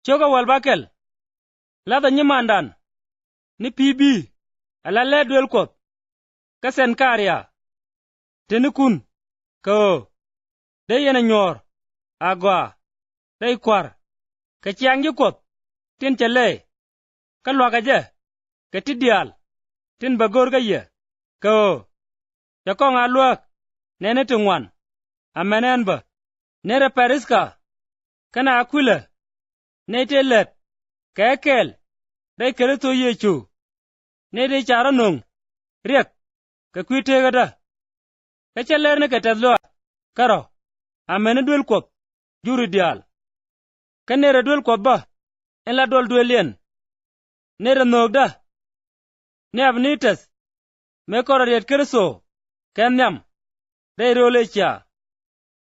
choga walbakel lada nyimandan ni pibi ala ledwel kot kasen karya tenukun ko de yena nyor agwa dai kwar ka chiangji kot tin chale ka lwaga je ka tidial tin bagor ga ye ko yakong alwak nene tungwan amenen ba nere periska kana akwila netelet kekel dai kereto yechu nede charanong riek ka kwitega da ka chaler ne ka tadlo karo amene dwel kot juri dial ka nere dwel kot ba en la dol dwelien nere nogda ne abnites me korariet kerso kenyam dai rolecha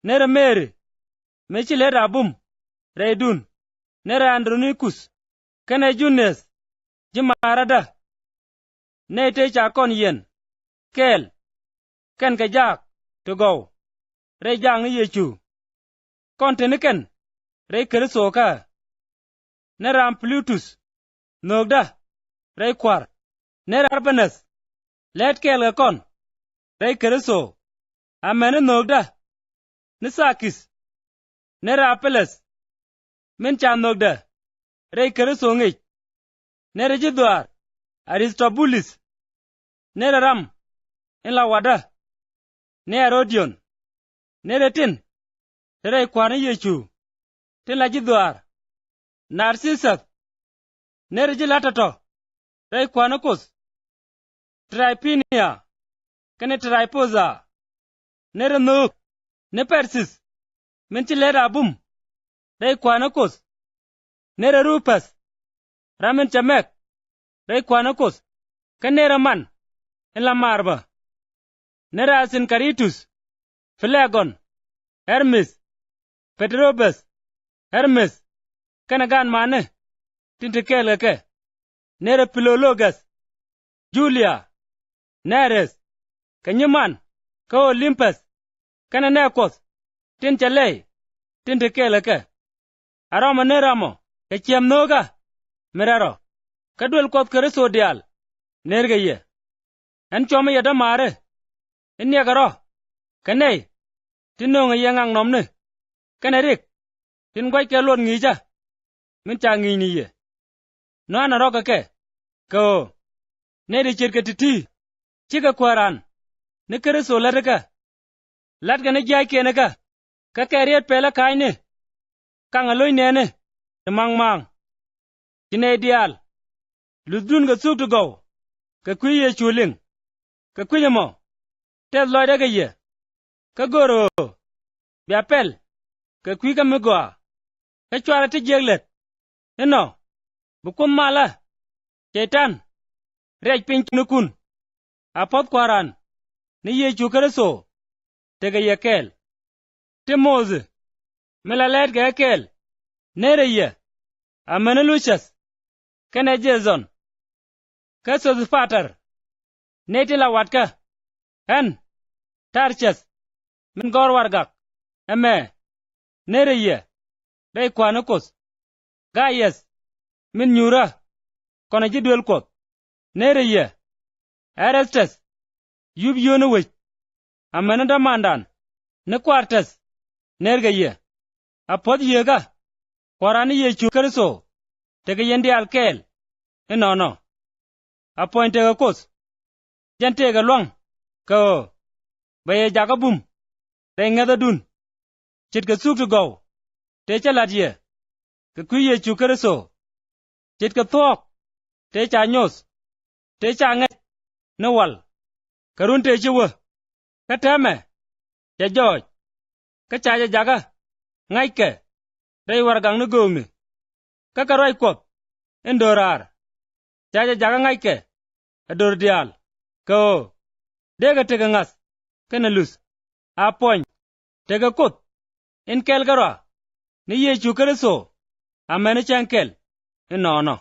nere meri me chileda bum reidun nere andronikus kene junes jimarada ne te chakon yen kel ken ka jak to go re jang yechu kon teniken re kerso ka ne ram plutus nogda re kwar ne arbanes let kel ga kon re kerso amene nogda ne sakis ne rapeles men chan nogda re kerso ngi ne rejidwar aristobulis ne ram en la wada ne herodion ne retin re kwar yechu tin la jidwar narcissus ne rejilatato re kwanakos Trypinia kene Tryposa ne renok ne persis men chilera bum re kwanakos ne rupus ramen chamek re kwanakos kene raman en la marba ne rasin caritus Phlegon Hermes Petrobus Hermes kana gan mane tintekeleke nere Philologus Julia Neres kanyiman ka Olympus kana Nekos tinchale tintekeleke aroma neramo ke chiemnoga meraro kadwel kot kereso dial nergeye en chome yada mare inyagaro kanei tinong yengang nomne kanerik tin gwai ke lon ngija min cha ngi ni ye no ana roga ke ko ne de chirke titi chika kwaran ne kereso ladaka ladga ne jai kenaka ka keriet pela kaine kanga loy nene mang tine dial ludun ga suk to go ka kwiye chuling ka kwinyamo te loy daga ye ka goro biapel ka kwi ka migwa ka chwara ti jeglet eno bukum mala chetan rej pin nukun apot kwaran ni ye chukereso tega yekel timoze melalet ga yekel nere ye ameneluchas kene Jason kaso fatar neti la watka hen tarchas min gor wargak eme nere ye dai kwanakos gayes min nyura kona jidwel kot nere ye Arestes yub yono wech amene da mandan ne kwartes nerga ye apod yega kwarani ye chukerso tege yendi alkel enono apointe ga kos jante ga long ko baye jaga bum te ngada dun chit ga suk to go te chalat ye ke kwiye chukerso chit ga thok te cha nyos te cha nge ne wal karun te chiwa ka tame ja joj ka cha jaga ngai ke rei wargang ne gongne ka karoi kop endorar cha jaga ngai ke ador dial ko dega tega ngas kana lus apon tega kot en kel garwa ni ye chukereso amene chankel enono